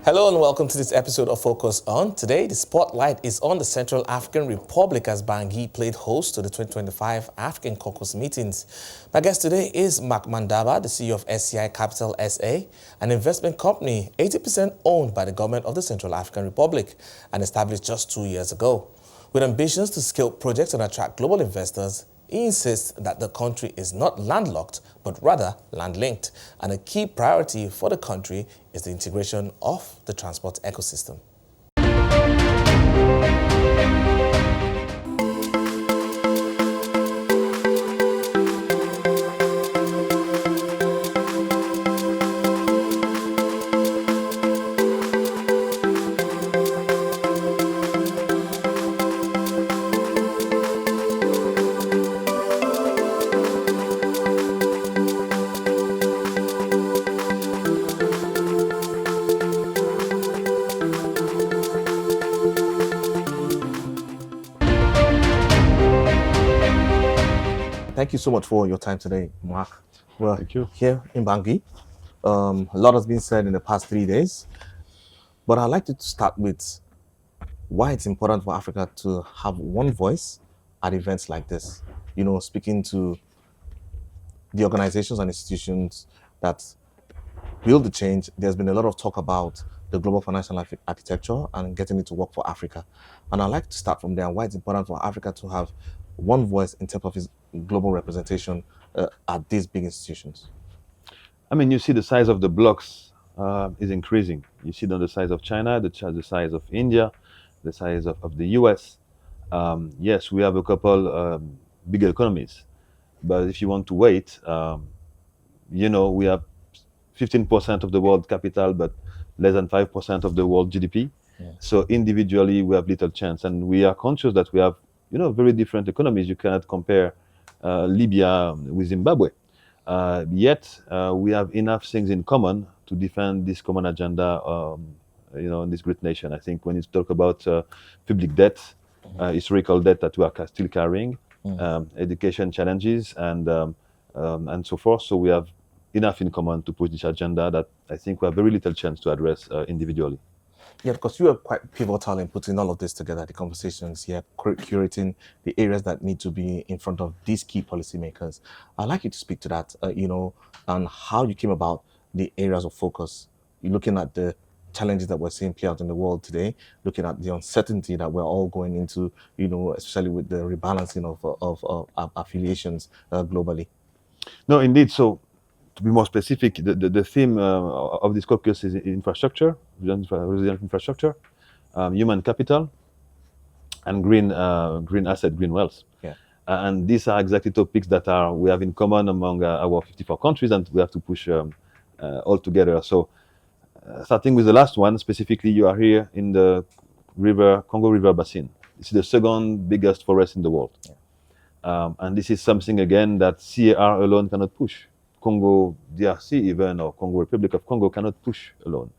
Hello and welcome to this episode of Focus On. Today, the spotlight is on the Central African Republic as Bangui played host to the 2025 African Caucus Meetings. My guest today is Marc Mandaba, the CEO of SCI Capital SA, an investment company 80% owned by the government of the Central African Republic and established just 2 years ago. With ambitions to scale projects and attract global investors, he insists that the country is not landlocked, but rather land-linked, and a key priority for the country is the integration of the transport ecosystem. Thank you so much for your time today, Marc. We're Thank you. here in Bangui. A lot has been said in the past 3 days, but I'd like to start with why it's important for Africa to have one voice at events like this. You know, speaking to the organizations and institutions that build the change. There's been a lot of talk about the global financial architecture and getting it to work for Africa. And I'd like to start from there, why it's important for Africa to have one voice in terms of its global representation at these big institutions. I mean, you see the size of the blocks is increasing. You see it on the size of China, the size of India, the size of the US. Yes, we have a couple bigger economies, but if you want to wait, we have 15% of the world capital, but less than 5% of the world GDP. Yeah. So individually, we have little chance, and we are conscious that we have, very different economies. You cannot compare Libya with Zimbabwe. Yet we have enough things in common to defend this common agenda, in this great nation. I think when you talk about public debt, historical debt that we are still carrying, education challenges, and so forth. So we have enough in common to push this agenda that I think we have very little chance to address individually. Yeah, because you are quite pivotal in putting all of this together, the conversations here, curating the areas that need to be in front of these key policymakers. I'd like you to speak to that, and how you came about the areas of focus. You're looking at the challenges that we're seeing play out in the world today, looking at the uncertainty that we're all going into, especially with the rebalancing of affiliations globally. No, indeed. So to be more specific, the theme of this caucus is infrastructure, resilient infrastructure, human capital, and green asset, green wealth. Yeah. And these are exactly topics that we have in common among our 54 countries, and we have to push all together. So starting with the last one, specifically, you are here in the Congo River Basin. This is the second biggest forest in the world. Yeah. And this is something, again, that CAR alone cannot push. Congo DRC even, or Congo Republic of Congo cannot push alone.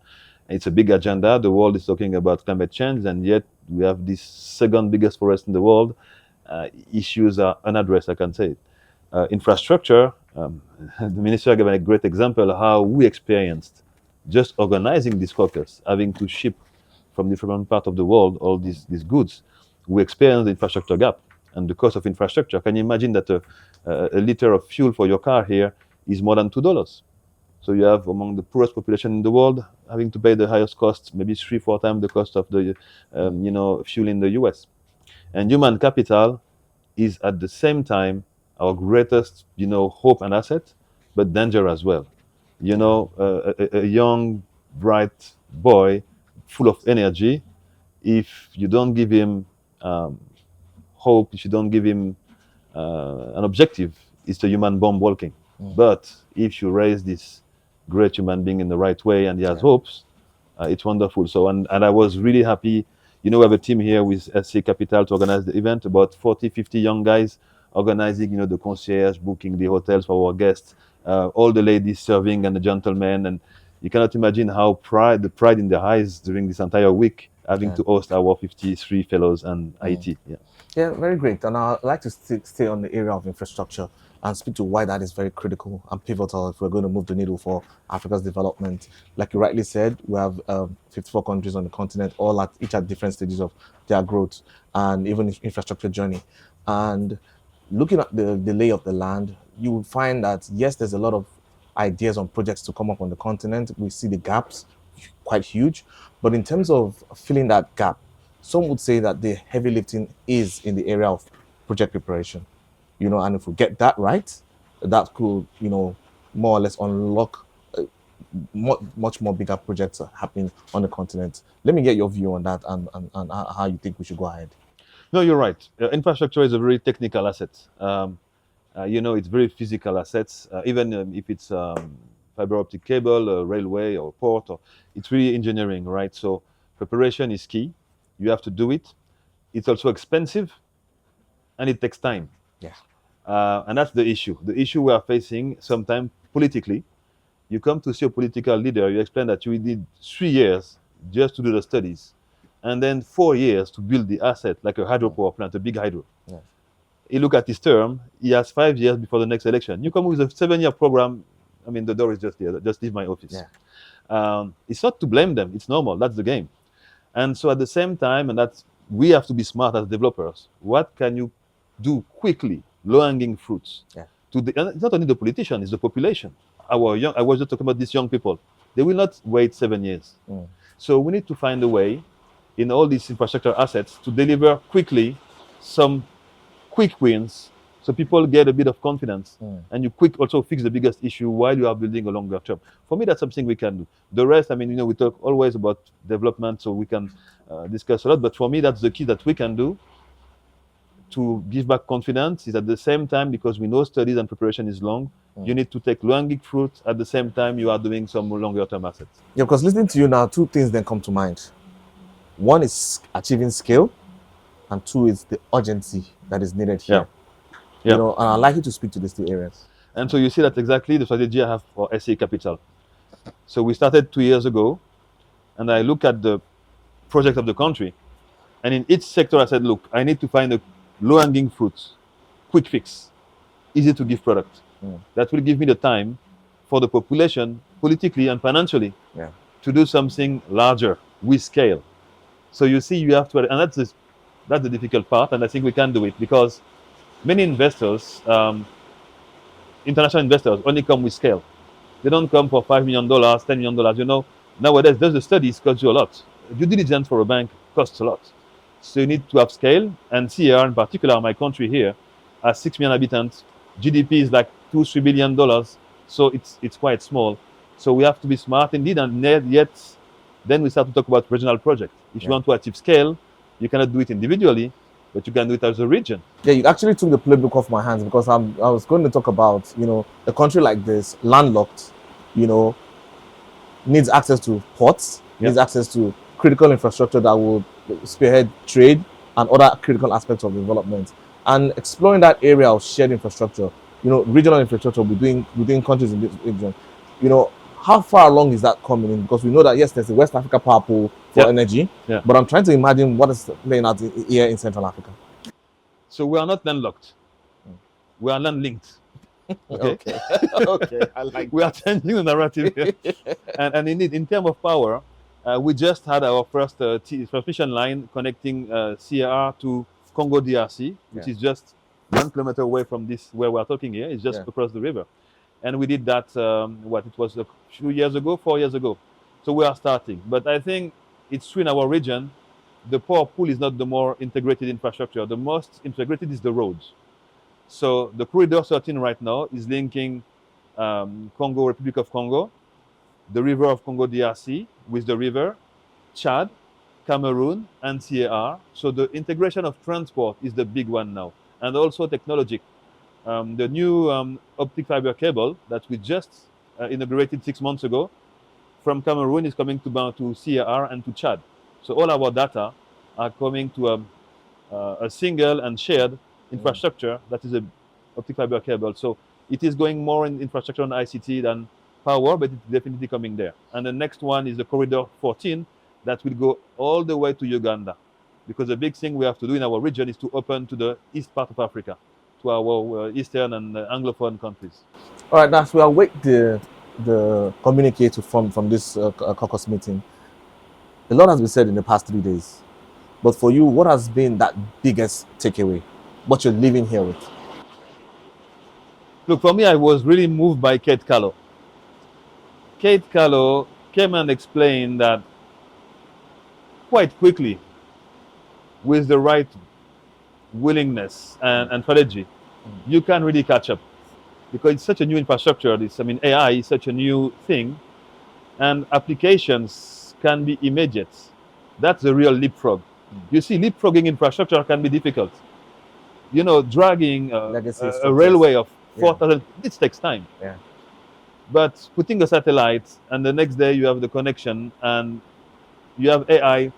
It's a big agenda. The world is talking about climate change, and yet we have this second biggest forest in the world. Issues are unaddressed, I can say it. Infrastructure, the minister gave a great example of how we experienced just organizing this caucus, having to ship from different parts of the world all these goods. We experienced the infrastructure gap and the cost of infrastructure. Can you imagine that a liter of fuel for your car here is more than $2. So you have among the poorest population in the world having to pay the highest cost, maybe 3-4 times the cost of the fuel in the US. And human capital is at the same time our greatest hope and asset, but danger as well. A young bright boy full of energy, if you don't give him hope, if you don't give him an objective, it's a human bomb walking. But if you raise this great human being in the right way and he has hopes, it's wonderful. So, and I was really happy. We have a team here with SCI Capital to organize the event, about 40, 50 young guys organizing, the concierge, booking the hotels for our guests, all the ladies serving and the gentlemen. And you cannot imagine how the pride in their eyes during this entire week, having to host our 53 fellows and IT. Yeah, very great. And I'd like to stay on the area of infrastructure. and speak to why that is very critical and pivotal if we're going to move the needle for Africa's development. Like you rightly said, we have 54 countries on the continent, all each at different stages of their growth and even infrastructure journey. And looking at the lay of the land, you will find that, yes, there's a lot of ideas on projects to come up on the continent. We see the gaps quite huge. But in terms of filling that gap, some would say that the heavy lifting is in the area of project preparation. And if we get that right, that could, more or less unlock much more bigger projects happening on the continent. Let me get your view on that and how you think we should go ahead. No, you're right. Infrastructure is a very technical asset. It's very physical assets. Even if it's fiber optic cable, railway, or port, it's really engineering, right? So preparation is key. You have to do it. It's also expensive, and it takes time. Yeah. And that's the issue. The issue we are facing sometimes politically. You come to see a political leader, you explain that you need 3 years just to do the studies, and then 4 years to build the asset, like a hydropower plant, a big hydro. Yeah. You look at his term, he has 5 years before the next election. You come with a 7-year program, the door is just there, just leave my office. Yeah. It's not to blame them, it's normal, that's the game. And so at the same time, we have to be smart as developers. What can you do quickly, low-hanging fruits? Yeah. It's not only the politician, it's the population. I was just talking about these young people. They will not wait 7 years. So we need to find a way in all these infrastructure assets to deliver quickly some quick wins so people get a bit of confidence and you also fix the biggest issue while you are building a longer term. For me, that's something we can do. The rest, we talk always about development, so we can discuss a lot, but for me, that's the key that we can do to give back confidence. Is at the same time, because we know studies and preparation is long, you need to take low-hanging fruit. At the same time, you are doing some longer-term assets. Yeah, because listening to you now, two things then come to mind. One is achieving scale, and two is the urgency that is needed here. Yeah. And I'd like you to speak to these two areas. And so you see that exactly the strategy I have for SCI Capital. So we started 2 years ago, and I look at the project of the country, and in each sector I said, look, I need to find a low-hanging fruit, quick fix, easy to give product. That will give me the time for the population, politically and financially, to do something larger with scale. So you see, you have to, and that's the difficult part, and I think we can do it because many investors, international investors, only come with scale. They don't come for $5 million, $10 million. Nowadays, the studies cost you a lot. Due diligence for a bank costs a lot. So you need to have scale, and CR in particular, my country here, has 6 million inhabitants. GDP is like $2-3 billion, so it's quite small. So we have to be smart indeed, and yet then we start to talk about regional projects. If you want to achieve scale, you cannot do it individually, but you can do it as a region. Yeah, you actually took the playbook off my hands because I was going to talk about, a country like this, landlocked, needs access to ports, needs access to critical infrastructure that will spearhead trade and other critical aspects of development. And exploring that area of shared infrastructure, regional infrastructure within countries in this region, how far along is that coming in? Because we know that, yes, there's the West Africa power pool for energy, but I'm trying to imagine what is playing out here in Central Africa. So we are not landlocked. We are land-linked. Okay. Okay. I like we are changing the narrative here. and indeed, in terms of power, we just had our first transmission line connecting CR to Congo DRC, which is just 1 kilometer away from this where we are talking here. It's just across the river. And we did that, it was a few years ago, 4 years ago. So we are starting. But I think it's true in our region, the power pool is not the more integrated infrastructure. The most integrated is the roads. So the Corridor 13 right now is linking Republic of Congo, the river of Congo DRC with the river, Chad, Cameroon, and CAR. So the integration of transport is the big one now. And also technology. The new optic fiber cable that we just inaugurated 6 months ago from Cameroon is coming to CAR and to Chad. So all our data are coming to a single and shared infrastructure that is an optic fiber cable. So it is going more in infrastructure and ICT than power, but it's definitely coming there. And the next one is the Corridor 14 that will go all the way to Uganda. Because the big thing we have to do in our region is to open to the east part of Africa. to our Eastern and Anglophone countries. All right, now as we await the communique from this caucus meeting, a lot has been said in the past 3 days. But for you, what has been that biggest takeaway? What you're leaving here with? Look, for me, I was really moved by Kate Callow. Kate Callow came and explained that quite quickly, with the right willingness and strategy, you can really catch up. Because it's such a new infrastructure. AI is such a new thing, and applications can be immediate. That's the real leapfrog. You see, leapfrogging infrastructure can be difficult. You know, dragging a railway of 4,000, this takes time. Yeah. But putting a satellite and the next day you have the connection and you have AI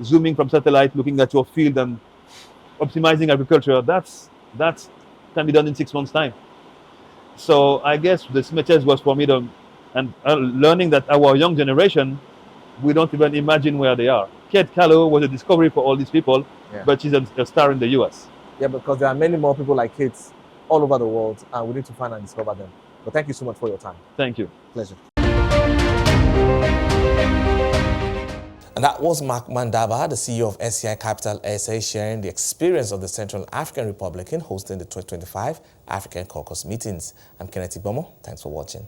zooming from satellite, looking at your field and optimizing agriculture, that can be done in 6 months' time. So I guess this message was for me and learning that our young generation, we don't even imagine where they are. Kate Callow was a discovery for all these people, but she's a star in the US. Yeah, because there are many more people like Kate all over the world, and we need to find and discover them. But thank you so much for your time. Thank you. Pleasure. And that was Marc Mandaba, the CEO of SCI Capital SA, sharing the experience of the Central African Republic in hosting the 2025 African Caucus Meetings. I'm Kenneth Igbomor. Thanks for watching.